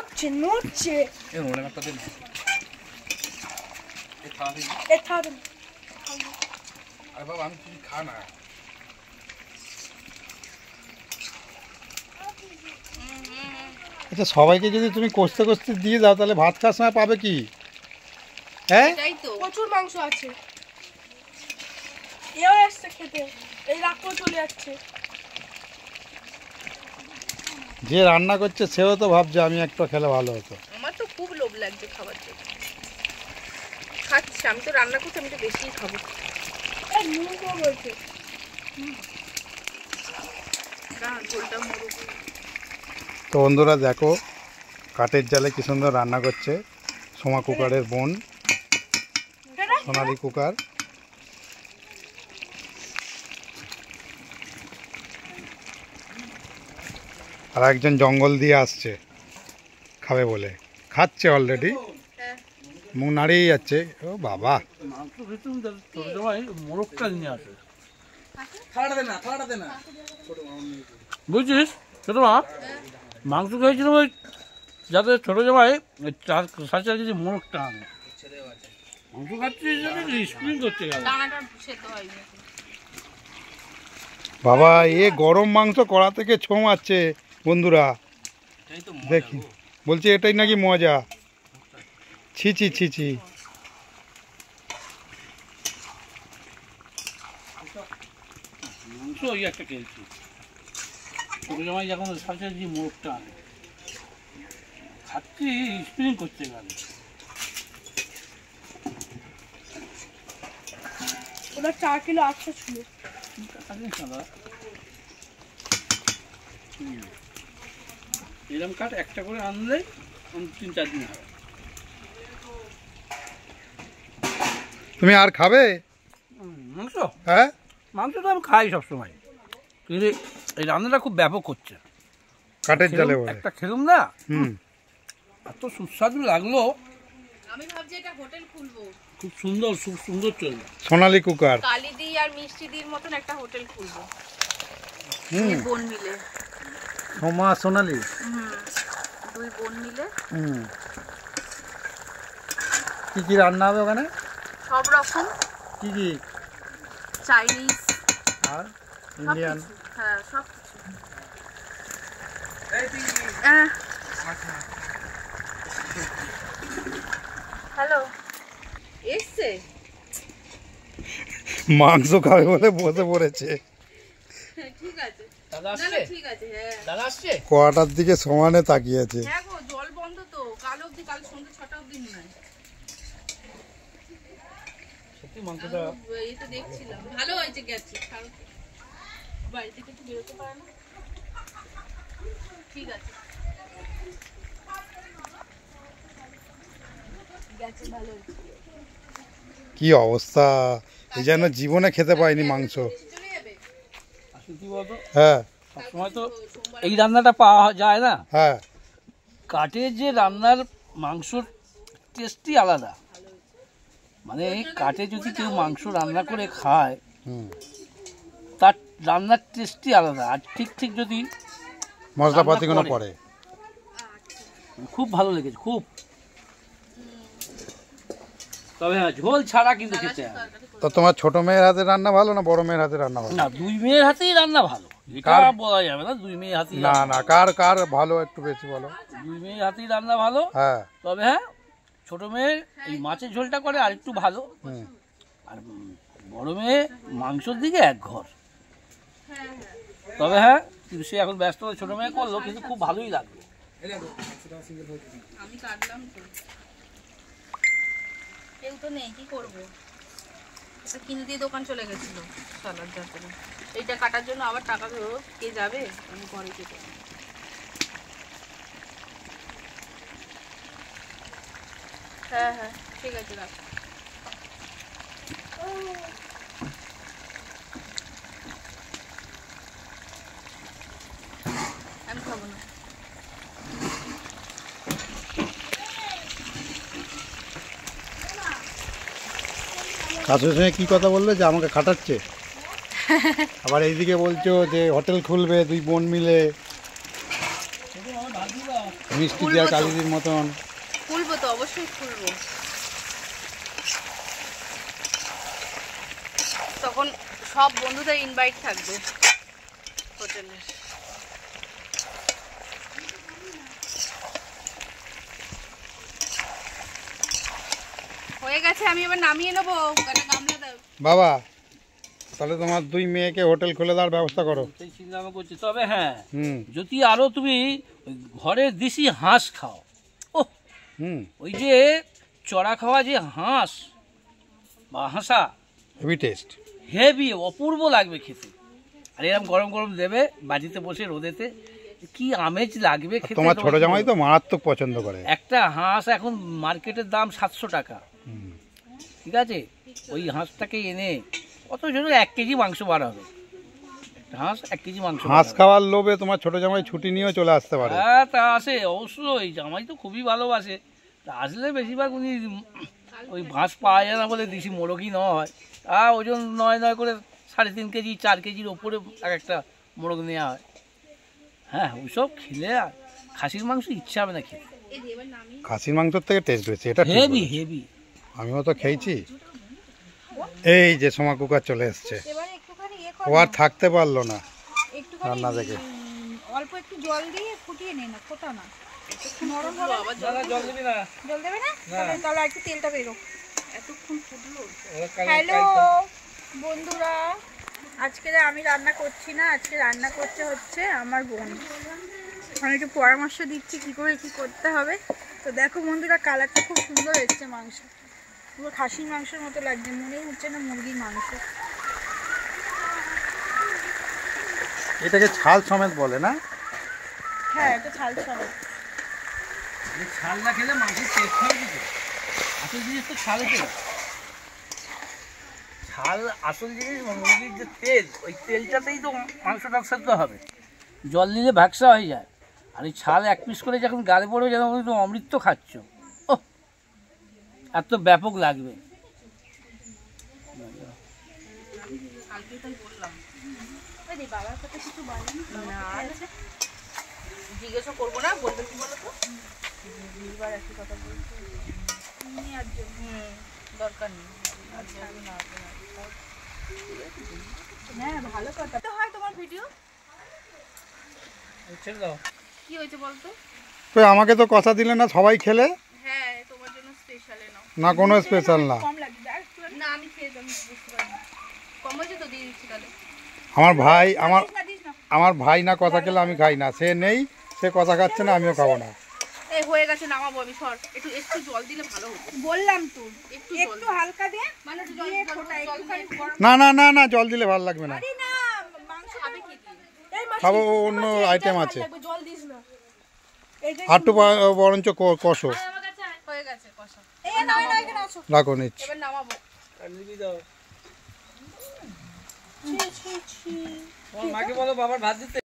নড়ছে নড়ছে। আচ্ছা, সবাইকে যদি তুমি কষতে কষতে দিয়ে দাও তাহলে ভাত খাওয়ার সময় পাবে কি? হ্যাঁ, প্রচুর মাংস আছে। এও আসছে খেতে, এই রাখো চলে যাচ্ছে। যে রান্না করছে সেও তো ভাবছে আমি একটা খেলে ভালো হতো। আমার তো খুব লোভ লাগছে খাবার জন্য, খাচ্ছি। আমি তো রান্না করছি, আমি তো বেশিই খাবো। তো বন্ধুরা দেখো, কাঠের জালে কি সুন্দর রান্না করছে সোমা কুকারের বোন, সোনালি কুকার। আর একজন জঙ্গল দিয়ে আসছে খাবে বলে, খাচ্ছে অলরেডি, মুখ নাড়িয়ে যাচ্ছে। ও বাবা, বুঝছিস ছোট মা, মাংস খেয়েছিল ওই যাতে ছোট জামাই সাথে যদি মোরগটা আনে, মাংস খাচ্ছে স্প্রিং করতে গেল। বাবা এ গরম মাংস কড়া থেকে ছোঁয়াচ্ছে বন্ধুরা, দেখি বলছে এটাই নাকি মজা। ছি ছি ছি ছি। মাংস ওই একটা খেয়েছি, ছোট জামাই যখন সাথে যে মোরগটা আনে খাচ্ছি স্প্রিং করতে গেল। ওটা 4 কিলো 800 ছিল। এরকম কাঠ একটা করে আনলে 3-4 দিন হবে। তুমি আর খাবে মাংস? হ্যাঁ, মাংস তো আমি খাই সবসময়, কিন্তু এই রান্নাটা খুব ব্যাপক হচ্ছে। কাঠের জালে একটা খেলুম না, এত সুস্বাদু লাগলো। আমি ভাবছি এটা হোটেল খুলবো, খুব সুন্দর, খুব সুন্দর চলবে। সোনালি কুকার, কালিদি আর মিষ্টিদির মতন একটা হোটেল খুলবো, বোন মিলে। সোমা সোনালি, দুই বোন মিলে। কি কি রান্না হবে ওখানে? সব রকম। কি কি? চাইনিজ আর ইন্ডিয়ান। হ্যাঁ, সব কিছু। হ্যালো, এসছে? মাংস খাবে বলে বসে পড়েছে। ঠিক আছে দাদা আসছে? ঠিক আছে। হ্যাঁ, দাদা আসছে? কোয়াটার দিকে সমানে তাকিয়েছে। হ্যাঁ গো, জল বন্ধ তো, কাল অবধি, কাল সন্ধ্যে 6টা অবধি নয়। সত্যি মাংসটা এই তো দেখছিলাম, ভালো হয়েছে গেছে। বাড়ি থেকে একটু বেরোতে পারে না? ঠিক আছে, গেছে, ভালো হয়েছে। কি অবস্থা, এই যেন জীবনে খেতে পাইনি মাংস। কি বলতো, হ্যাঁ সবসময় তো এই রান্নাটা পাওয়া যায় না। হ্যাঁ, কাঠের যে রান্নার মাংসর টেস্টই আলাদা। মানে কাঠে যদি কেউ মাংস রান্না করে খায়, তার রান্নার টেস্টই আলাদা। আর ঠিক ঠিক যদি মশলাপাতিগুলো পড়ে, খুব ভালো লেগেছে, খুব। তবে হ্যাঁ, ঝোল ছাড়া কিন্তু খেতে হয়। তো তোমার ছোট মেয়ের হাতে রান্না ভালো না বড় মেয়ের হাতে রান্না ভালো? না, দুই মেয়ের হাতেই রান্না ভালো, এটা বলা যাবে না। দুই মেয়ের হাতেই না না, কার কার ভালো একটু বেশি বলো। দুই মেয়ের হাতেই রান্না ভালো। হ্যাঁ, তবে হ্যাঁ, ছোট মেয়ের এই মাছের ঝোলটা করে আর একটু ভালো। আর বড় মেয়ে মাংসর দিকে এক ঘর। তবে হ্যাঁ, কিন্তু সে এখন ব্যস্ত, ছোট মেয়ে করলো, কিন্তু খুব ভালোই লাগলো। আমি কাটলাম তো, কেউ তো নেই, কি করবো? এটা কিনে দিয়ে দোকান চলে গেছিল সালাদ যাত্রা। এইটা কাটার জন্য আবার টাকা ধরো, কে যাবে? আমি পরে কেটে। হ্যাঁ হ্যাঁ, ঠিক আছে, রাখ। আমি খাবো না। শাশুড়ির সঙ্গে কি কথা বললে যে আমাকে খাটাচ্ছে? আবার এইদিকে বলছো যে হোটেল খুলবে দুই বোন মিলে। মিষ্টি ফুলবো দেওয়া তো। কালিদির মতন। খুলবো তো, অবশ্যই খুলবো। তখন সব বন্ধুদের ইনভাইট থাকবে হোটেলে। হয়ে গেছে, আমি এবার নামিয়ে নেবো। একটা গামলা দাও। বাবা তাহলে তোমার 2 মেয়েকে হোটেল খুলে দেওয়ার ব্যবস্থা করো। সেই চিন্তা ভাবনা করছি। তবে হ্যাঁ, হুম যদি আরো তুমি ওই ঘরের দেশি হাঁস খাও, ও হুম ওই যে চড়া খাওয়া যে হাঁস বা হাঁসা, হেভি টেস্ট। হেভি অপূর্ব লাগবে খেতে। আর এরকম গরম গরম দেবে বাড়িতে বসে রোদেতে, কি আমেজ লাগবে খেতে। তোমার ছোট জামাই তো মারাত্মক পছন্দ করে। একটা হাঁস এখন মার্কেটের দাম 700 টাকা, হুম। ঠিক আছে? ওই হাঁসটাকে এনে কত জন্য 1 কেজি মাংস বার হবে। একটা হাঁস 1 কেজি মাংস বার হাঁস হবে। খাওয়ার লোভে তোমার ছোট জামাই ছুটি নিয়েও চলে আসতে পারে। হ্যাঁ, তা আসে অবশ্যই। জামাই তো খুবই ভালোবাসে। তা আসলে বেশিরভাগ উনি ওই হাঁস পাওয়া যায় না বলে দেশি মোরগই নেওয়া হয়। ওজন নয় করে 3.5 কেজি 4 কেজির ওপরে এক একটা মোরগ নেওয়া হয়। হ্যাঁ, ওইসব খেলে আর খাসির মাংস ইচ্ছা হবে না খেতে। খাসির মাংসের থেকে টেস্ট হয়েছে এটা ঠিক হেভি বলেছো। হেভি। আমিও তো খেয়েছি। এই যে সোমা কুকার চলে এসছে, এবারে একটুখানি ও আর থাকতে পারলো না একটুখানি রান্না দেখে। অল্প একটু জল দিয়ে ফুটিয়ে নে না, ফোটা না, নরম হবে না। জল দিবি না? জল দেবে না? তাহলে একটু তেলটা বেরো। এতক্ষণ ফুটলো। হ্যালো বন্ধুরা, আজকে আমি রান্না করছি না, আজকে রান্না হচ্ছে আমার বোন। আমি একটু পরামর্শ দিচ্ছি কি করে কি করতে হবে। তো দেখো বন্ধুরা, কালারটা খুব সুন্দর এসছে, মাংস পুরো খাসির মাংসের মতো লাগছে, মনেই হচ্ছে না মুরগির মাংস। এটাকে ছাল সমেত বলে না? হ্যাঁ, এটা ছাল ছাড়া। ছাল না খেলে মাংসের টেস্ট হবে কিছু। আসল জিনিস তো ছালে তো। ছাল আসল জিনিস, মুরগির যে তেল, ওই তেলটাতেই তো মাংসটা সেদ্ধ হবে। জল নিলে ভ্যাকসা হয়ে যায়। আর এই ছাল 1 পিস করে যখন গালে পড়বে যেন তুমি অমৃত খাচ্ছ। ও এত ব্যাপক লাগবে। জিজ্ঞেসও করবো না, বলবে কি বলো তো? দরকার নেই। হ্যাঁ, ভালো কথা। তো হয় তোমার ভিডিও ছেড়ে দাও। কি হয়েছে বলতো? তো আমাকে তো কথা দিলে না, সবাই খেলে হ্যাঁ, তোমার জন্য স্পেশালে নাও। না, কোনো স্পেশাল না। কম লাগবে আর একটু না, আমি খেয়ে যাবো, বুঝতে পারি না। কম হয়েছে তো, দিয়ে দিচ্ছি তাহলে। আমার ভাই দিস না। আমার ভাই না কথা খেলে আমি খাই না। সে নেই, সে কথা খাচ্ছে না, আমিও খাবো না। এই হয়ে গেছে, নামাবো আমি। সর, একটু একটু জল দিলে ভালো হতো। বললাম তো একটু একটু হালকা দে, মানে একটু দিয়ে ফোটা একটুখানি গরম। না না না না, জল দিলে ভালো লাগবে না। আরে না, মাংস খাবে কি দিয়ে? এই মাছ খাবো, অন্য আইটেম আছে। জল দিস না। এইটা আর একটু বরঞ্চ কষো। হয়ে গেছে কষা। এই নাও না, এখানে আসো। রাখো নিচ্ছি। এবার নামাবো। তোমার মাকে বলো বাবার ভাত দিতে।